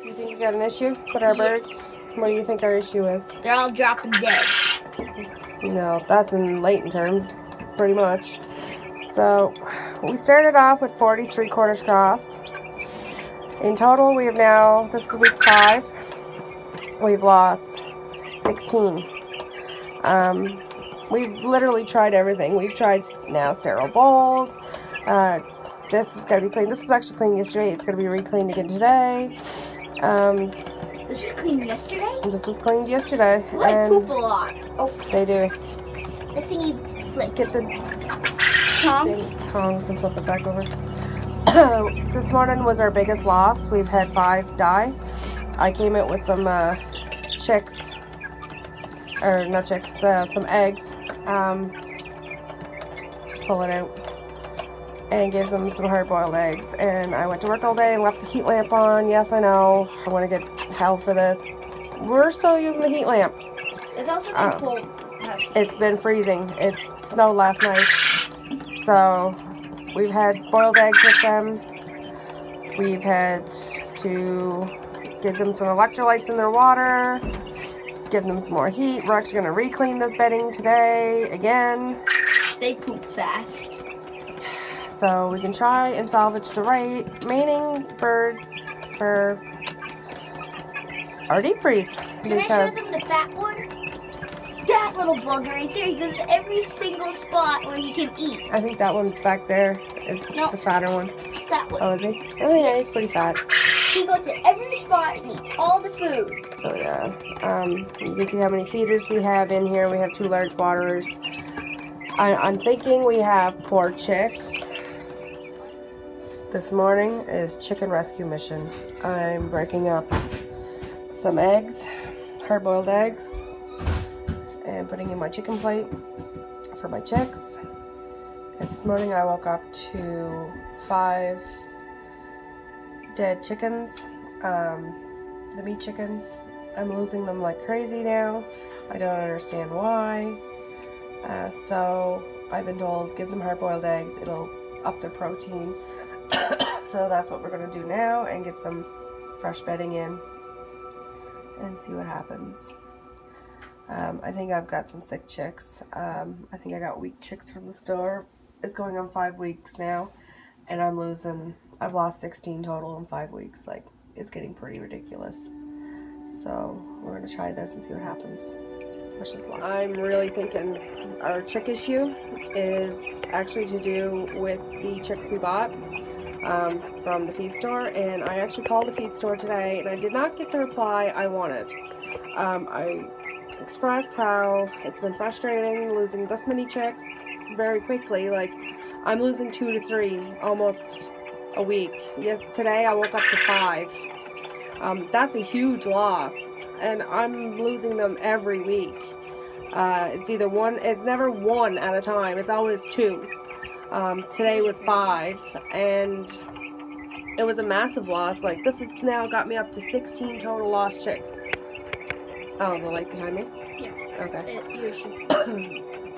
Do you think we got an issue with our birds? What do you think our issue is? They're all dropping dead. No, that's in latent terms, pretty much. So, we started off with 43 Cornish Cross. In total, we have now, this is week 5, we've lost 16. We've literally tried everything. We've tried now sterile bowls. This is going to be cleaned. This was actually cleaned yesterday. It's going to be re-cleaned again today. This was cleaned yesterday? This was cleaned yesterday. They poop a lot. Oh, they do. The thing needs to flip. Get the tongs and flip it back over. This morning was our biggest loss. We've had 5 die. I came out with some chicks, or not chicks, some eggs. Just pull it out and give them some hard-boiled eggs. And I went to work all day and left the heat lamp on. Yes, I know. I want to get held for this. We're still using the heat lamp. It's also been cold. It's been freezing. It snowed last night. So we've had boiled eggs with them. We've had to give them some electrolytes in their water. Give them some more heat. We're actually going to re-clean this bedding today again. They poop fast. So we can try and salvage the remaining birds for our deep freeze. Can I show them the fat one? That little bug right there. He goes to every single spot where he can eat. I think that one back there is the fatter one. That one. Oh, is he? Oh, yeah, he's pretty fat. He goes to every spot and eats all the food. So, yeah. You can see how many feeders we have in here. We have 2 large waterers. I'm thinking we have poor chicks. This morning is chicken rescue mission. I'm breaking up some eggs, hard-boiled eggs, and putting in my chicken plate for my chicks. This morning I woke up to 5 dead chickens, the meat chickens. I'm losing them like crazy now. I don't understand why. So I've been told give them hard-boiled eggs, it'll up their protein. So that's what we're going to do now and get some fresh bedding in and see what happens. I think I've got some sick chicks. I think I got weak chicks from the store. It's going on 5 weeks now, and I've lost 16 total in 5 weeks. Like, it's getting pretty ridiculous. So we're going to try this and see what happens. Wish us luck. I'm really thinking our chick issue is actually to do with the chicks we bought from the feed store, and I actually called the feed store today and I did not get the reply I wanted. I expressed how it's been frustrating losing this many chicks very quickly. Like, I'm losing 2 to 3 almost a week. Yes, today I woke up to 5. That's a huge loss, and I'm losing them every week. It's either one, it's never 1 at a time, it's always 2. Today was 5, and it was a massive loss. Like, this has now got me up to 16 total lost chicks. Oh, the light behind me? Yeah. Okay.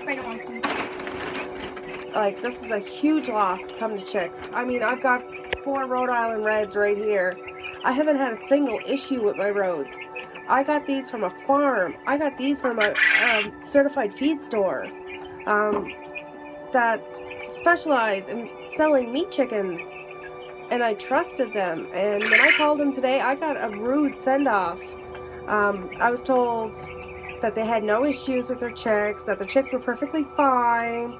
Right on some. Like, this is a huge loss to come to chicks. I mean, I've got 4 Rhode Island Reds right here. I haven't had a single issue with my roads. I got these from a farm. I got these from a certified feed store that specialize in selling meat chickens, and I trusted them. And when I called them today, I got a rude send-off. I was told that they had no issues with their chicks, that the chicks were perfectly fine.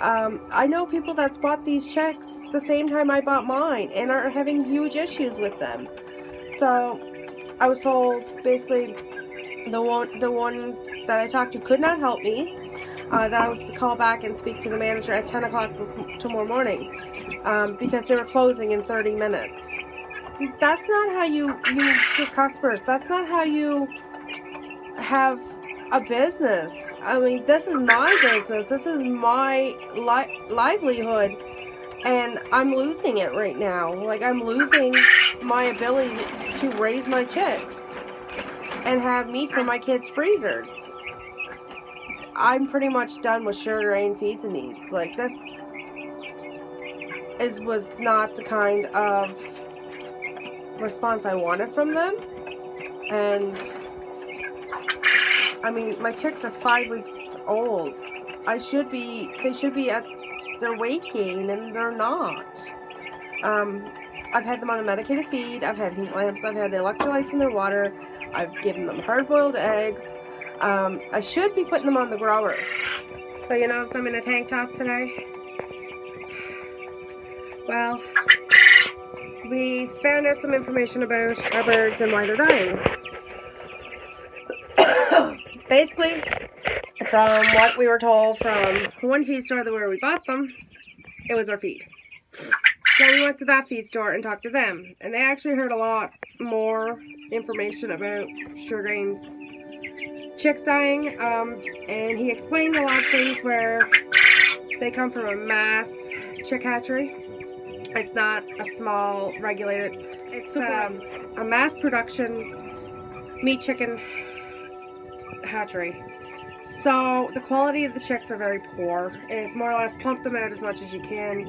I know people that's bought these chicks the same time I bought mine and are having huge issues with them. So I was told basically the one that I talked to could not help me. That I was to call back and speak to the manager at 10 o'clock tomorrow morning because they were closing in 30 minutes. That's not how you get customers. That's not how you have a business. I mean, this is my business. This is my livelihood, and I'm losing it right now. Like, I'm losing my ability to raise my chicks and have meat for my kids' freezers. I'm pretty much done with sugar and feeds and needs. Like, this was not the kind of response I wanted from them. And I mean, my chicks are 5 weeks old. They should be at their weight gain, and they're not. I've had them on a medicated feed. I've had heat lamps. I've had electrolytes in their water. I've given them hard-boiled eggs. I should be putting them on the grower. So you notice I'm in a tank top today? Well, we found out some information about our birds and why they're dying. Basically, from what we were told from one feed store where we bought them, it was our feed. So we went to that feed store and talked to them, and they actually heard a lot more information about Sugar Grain's chicks dying, and he explained a lot of things where they come from a mass chick hatchery. It's not a small regulated, it's a mass production meat chicken hatchery. So the quality of the chicks are very poor. It's more or less pump them out as much as you can,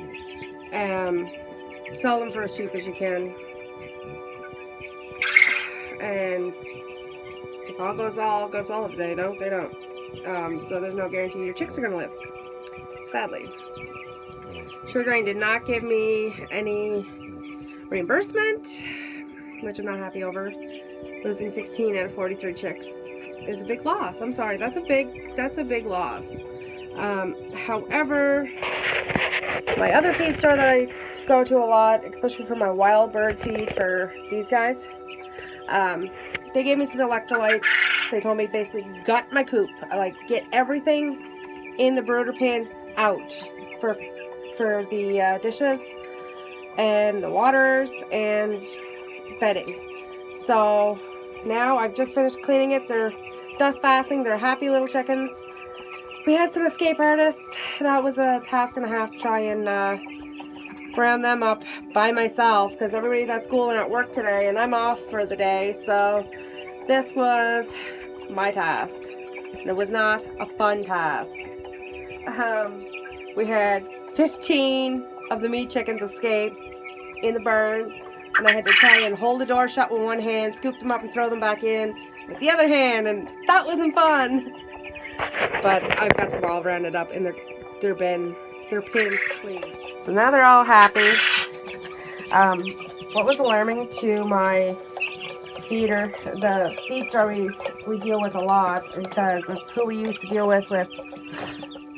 sell them for as cheap as you can, and if all goes well, if they don't, they don't. So there's no guarantee your chicks are going to live, sadly. Sugar Grain did not give me any reimbursement, which I'm not happy over. Losing 16 out of 43 chicks is a big loss. I'm sorry, that's a big loss. However, my other feed store that I go to a lot, especially for my wild bird feed for these guys, they gave me some electrolytes. They told me basically gut my coop. I like get everything in the brooder pan out for the dishes and the waters and bedding. So now I've just finished cleaning it. They're dust bathing. They're happy little chickens. We had some escape artists. That was a task and a half to try and round them up by myself because everybody's at school and at work today, and I'm off for the day. So this was my task. And it was not a fun task. We had 15 of the meat chickens escape in the barn, and I had to try and hold the door shut with one hand, scoop them up and throw them back in with the other hand, and that wasn't fun. But I've got them all rounded up in their bin, their pins clean. So now they're all happy. What was alarming to my feeder, the feed store we deal with a lot, because it's who we used to deal with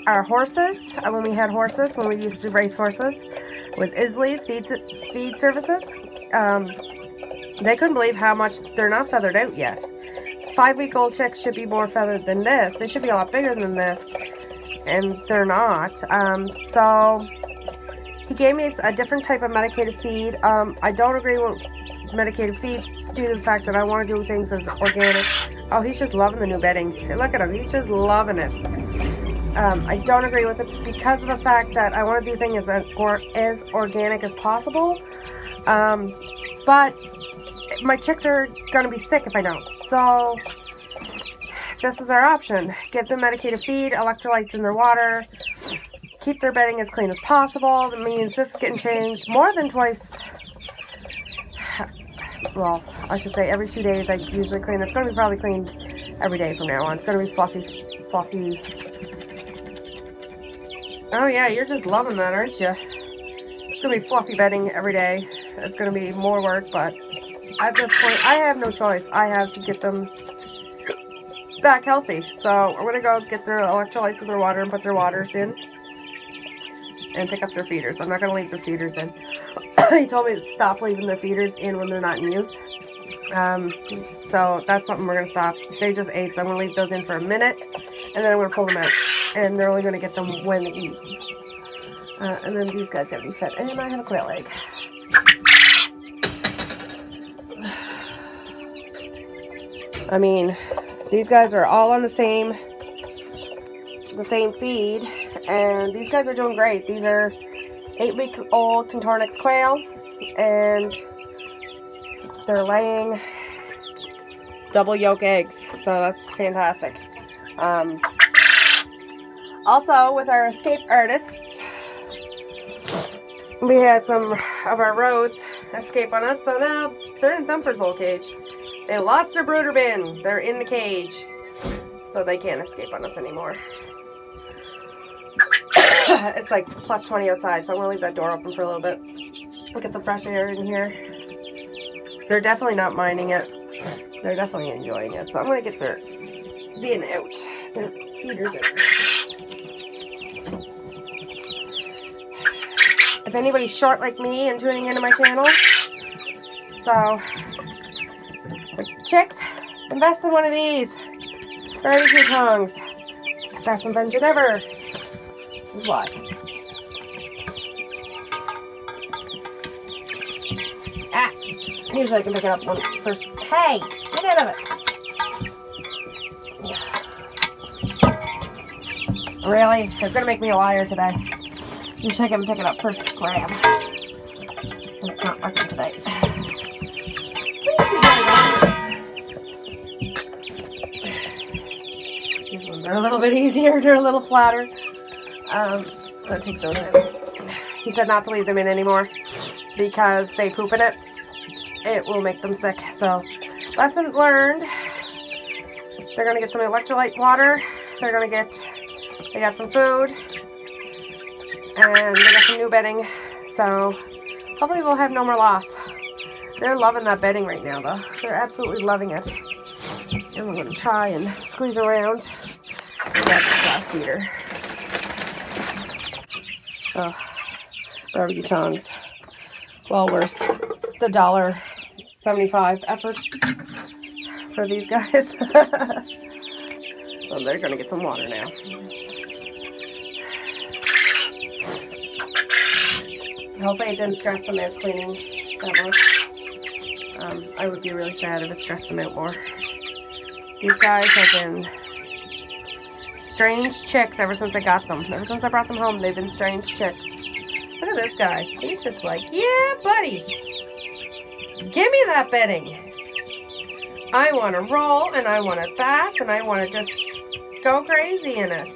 our horses, when we had horses, when we used to race horses, was Isley's feed services. They couldn't believe how much they're not feathered out yet. 5-week-old chicks should be more feathered than this. They should be a lot bigger than this, and they're not. So he gave me a different type of medicated feed. I don't agree with medicated feed due to the fact that I want to do things as organic. Oh, he's just loving the new bedding. Look at him. He's just loving it. I don't agree with it because of the fact that I want to do things as organic as possible. But my chicks are going to be sick if I don't. So this is our option. Give them medicated feed, electrolytes in their water, keep their bedding as clean as possible. That means this is getting changed more than twice. Well, I should say every 2 days I usually clean. It's going to be probably cleaned every day from now on. It's going to be fluffy. Oh yeah, you're just loving that, aren't you? It's going to be fluffy bedding every day. It's going to be more work, but at this point, I have no choice. I have to get them back healthy. So we're going to go get their electrolytes in their water and put their waters in and pick up their feeders. I'm not going to leave their feeders in. He told me to stop leaving their feeders in when they're not in use. So that's something we're going to stop. They just ate, so I'm going to leave those in for a minute, and then I'm going to pull them out. And they're only going to get them when they eat. And then these guys got to be fed. And I have a quail egg. I mean, these guys are all on the same feed, and these guys are doing great. These are 8-week-old Cornish quail, and they're laying double yolk eggs, so that's fantastic. Also, with our escape artists, we had some of our roads escape on us, so now they're in Thumper's old cage. They lost their brooder bin. They're in the cage, so they can't escape on us anymore. It's like plus 20 outside, so I'm gonna leave that door open for a little bit. We'll get some fresh air in here. They're definitely not minding it. They're definitely enjoying it, so I'm gonna get their bin out. Their feeders out. If anybody's short like me and tuning into my channel, so for chicks, invest in one of these barbecue tongs. It's the best invention ever. This is why. Ah, usually I can pick it up one first. Hey, get out of it. Really? They're gonna make me a liar today. Usually I can pick it up first grab. It's not working today. These ones are a little bit easier. They're a little flatter. I'm gonna take those in. He said not to leave them in anymore because they poop in it. It will make them sick. So, lesson learned. They're gonna get some electrolyte water. They got some food. And they got some new bedding. So, hopefully we'll have no more loss. They're loving that bedding right now, though. They're absolutely loving it. And we're gonna try and squeeze around. We got this last heater. So, barbecue tongs. Well worth the $1.75 effort for these guys. So they're gonna get some water now. Hopefully it didn't stress them out cleaning that much. I would be really sad if it stressed them out more. These guys have been strange chicks ever since I got them. Ever since I brought them home, they've been strange chicks. Look at this guy. He's just like, yeah, buddy. Give me that bedding. I want to roll, and I want to bath, and I want to just go crazy in it.